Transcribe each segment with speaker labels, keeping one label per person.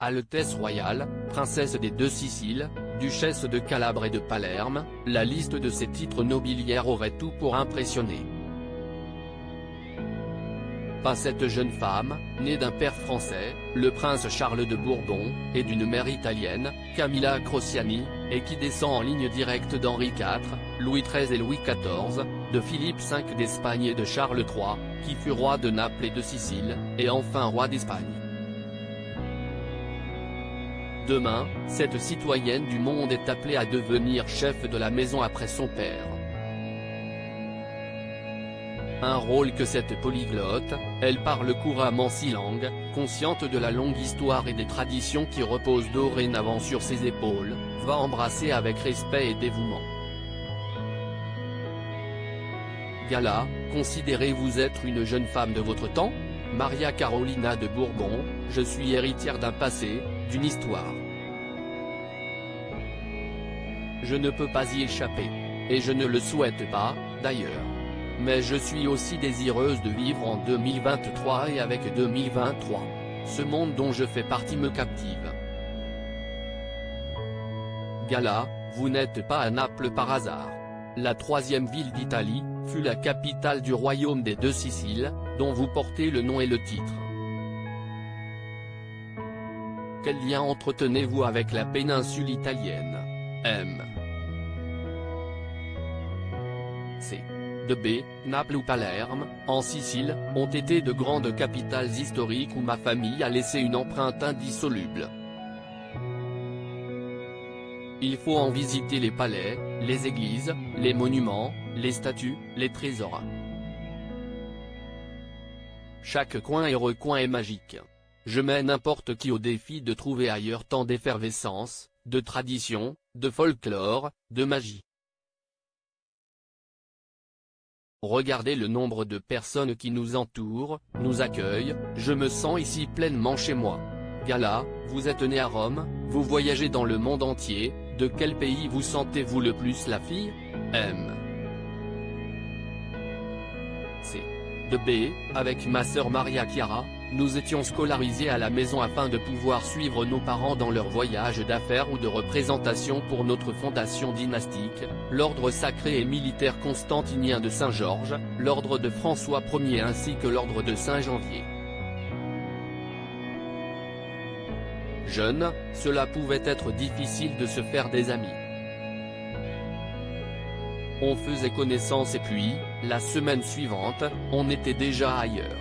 Speaker 1: Altesse royale, princesse des deux Siciles, duchesse de Calabre et de Palerme, la liste de ces titres nobiliaires aurait tout pour impressionner. Pas cette jeune femme, née d'un père français, le prince Charles de Bourbon, et d'une mère italienne, Camilla Crociani, et qui descend en ligne directe d'Henri IV, Louis XIII et Louis XIV, de Philippe V d'Espagne et de Charles III, qui fut roi de Naples et de Sicile, et enfin roi d'Espagne. Demain, cette citoyenne du monde est appelée à devenir chef de la maison après son père. Un rôle que cette polyglotte, elle parle couramment 6 langues, consciente de la longue histoire et des traditions qui reposent dorénavant sur ses épaules, va embrasser avec respect et dévouement. Gala, considérez-vous être une jeune femme de votre temps? Maria Carolina de Bourbon, je suis héritière d'un passé, d'une histoire. Je ne peux pas y échapper. Et je ne le souhaite pas, d'ailleurs. Mais je suis aussi désireuse de vivre en 2023 et avec 2023. Ce monde dont je fais partie me captive. Gala, vous n'êtes pas à Naples par hasard. La 3e ville d'Italie, fut la capitale du royaume des deux Siciles, dont vous portez le nom et le titre. Quel lien entretenez-vous avec la péninsule italienne? M. C. De B, Naples ou Palerme, en Sicile, ont été de grandes capitales historiques où ma famille a laissé une empreinte indissoluble. Il faut en visiter les palais, les églises, les monuments, les statues, les trésors. Chaque coin et recoin est magique. Je mets n'importe qui au défi de trouver ailleurs tant d'effervescence, de tradition, de folklore, de magie. Regardez le nombre de personnes qui nous entourent, nous accueillent, je me sens ici pleinement chez moi. Gala, vous êtes né à Rome, vous voyagez dans le monde entier, de quel pays vous sentez-vous le plus la fille? M. C. De B, avec ma sœur Maria Chiara, nous étions scolarisés à la maison afin de pouvoir suivre nos parents dans leurs voyages d'affaires ou de représentation pour notre fondation dynastique, l'ordre sacré et militaire constantinien de Saint-Georges, l'ordre de François Ier ainsi que l'ordre de Saint-Janvier. Jeune, cela pouvait être difficile de se faire des amis. On faisait connaissance et puis, la semaine suivante, on était déjà ailleurs.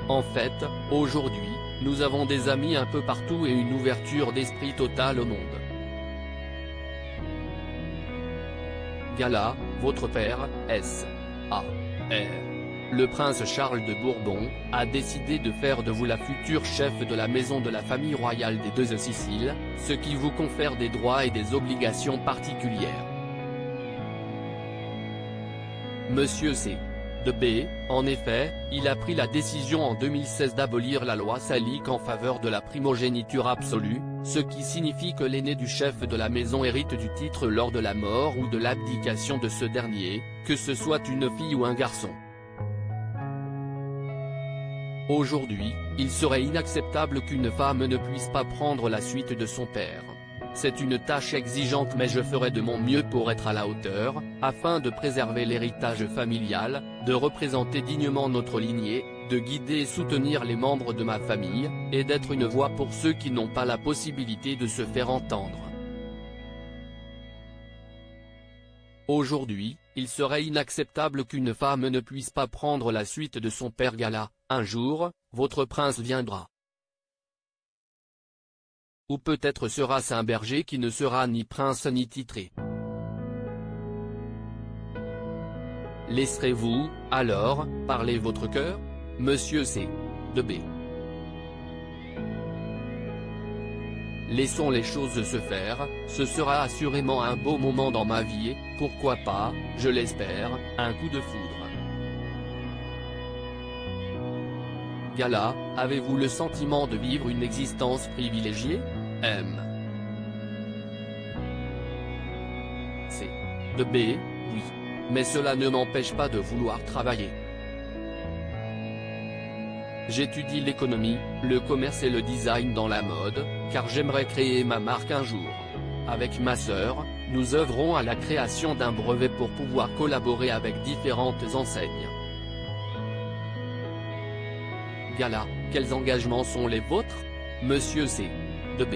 Speaker 1: En fait, aujourd'hui, nous avons des amis un peu partout et une ouverture d'esprit totale au monde. Gala, votre père, S.A.R. Le prince Charles de Bourbon, a décidé de faire de vous la future chef de la maison de la famille royale des deux Siciles, ce qui vous confère des droits et des obligations particulières. Monsieur C. De B, en effet, il a pris la décision en 2016 d'abolir la loi salique en faveur de la primogéniture absolue, ce qui signifie que l'aîné du chef de la maison hérite du titre lors de la mort ou de l'abdication de ce dernier, que ce soit une fille ou un garçon. Aujourd'hui, il serait inacceptable qu'une femme ne puisse pas prendre la suite de son père. C'est une tâche exigeante mais je ferai de mon mieux pour être à la hauteur, afin de préserver l'héritage familial, de représenter dignement notre lignée, de guider et soutenir les membres de ma famille, et d'être une voix pour ceux qui n'ont pas la possibilité de se faire entendre. Aujourd'hui, il serait inacceptable qu'une femme ne puisse pas prendre la suite de son père. Gala, un jour, votre prince viendra. Ou peut-être sera-ce un berger qui ne sera ni prince ni titré. Laisserez-vous, alors, parler votre cœur? Monsieur C. De B. Laissons les choses se faire, ce sera assurément un beau moment dans ma vie et, pourquoi pas, je l'espère, un coup de foudre. Gala, avez-vous le sentiment de vivre une existence privilégiée? M. C. De B, oui. Mais cela ne m'empêche pas de vouloir travailler. J'étudie l'économie, le commerce et le design dans la mode, car j'aimerais créer ma marque un jour. Avec ma sœur, nous œuvrons à la création d'un brevet pour pouvoir collaborer avec différentes enseignes. Gala, quels engagements sont les vôtres? Monsieur C. de B.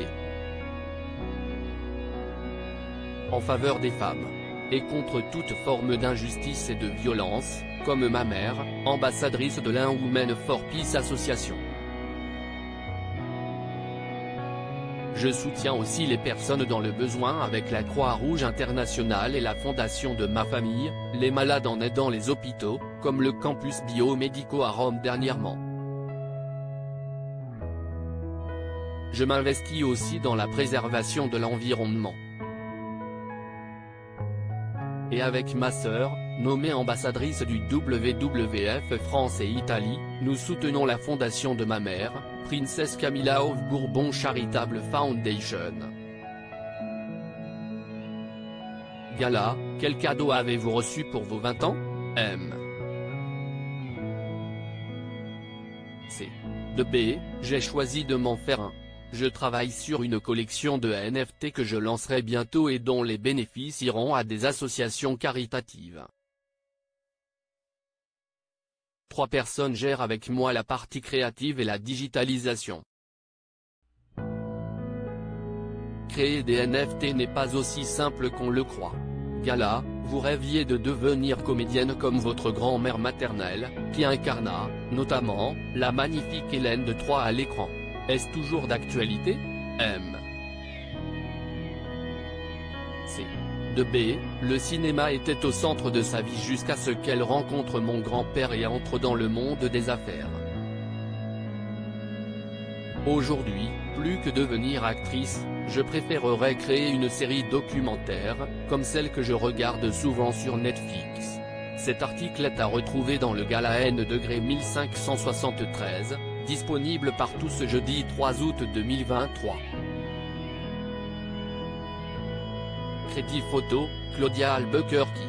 Speaker 1: En faveur des femmes. Et contre toute forme d'injustice et de violence, comme ma mère, ambassadrice de l'Un Women for Peace Association. Je soutiens aussi les personnes dans le besoin avec la Croix-Rouge internationale et la fondation de ma famille, les malades en aidant les hôpitaux, comme le campus biomédico à Rome dernièrement. Je m'investis aussi dans la préservation de l'environnement. Et avec ma sœur, nommée ambassadrice du WWF France et Italie, nous soutenons la fondation de ma mère, Princesse Camilla of Bourbon Charitable Foundation. Gala, quel cadeau avez-vous reçu pour vos 20 ans? M. C. de B, j'ai choisi de m'en faire un. Je travaille sur une collection de NFT que je lancerai bientôt et dont les bénéfices iront à des associations caritatives. 3 personnes gèrent avec moi la partie créative et la digitalisation. Créer des NFT n'est pas aussi simple qu'on le croit. Gala, vous rêviez de devenir comédienne comme votre grand-mère maternelle, qui incarna, notamment, la magnifique Hélène de Troyes à l'écran. Est-ce toujours d'actualité? M. C. de B, le cinéma était au centre de sa vie jusqu'à ce qu'elle rencontre mon grand-père et entre dans le monde des affaires. Aujourd'hui, plus que devenir actrice, je préférerais créer une série documentaire, comme celle que je regarde souvent sur Netflix. Cet article est à retrouver dans le Gala N°1573, disponible partout ce jeudi 3 août 2023. Crédit photo, Claudia Albuquerque.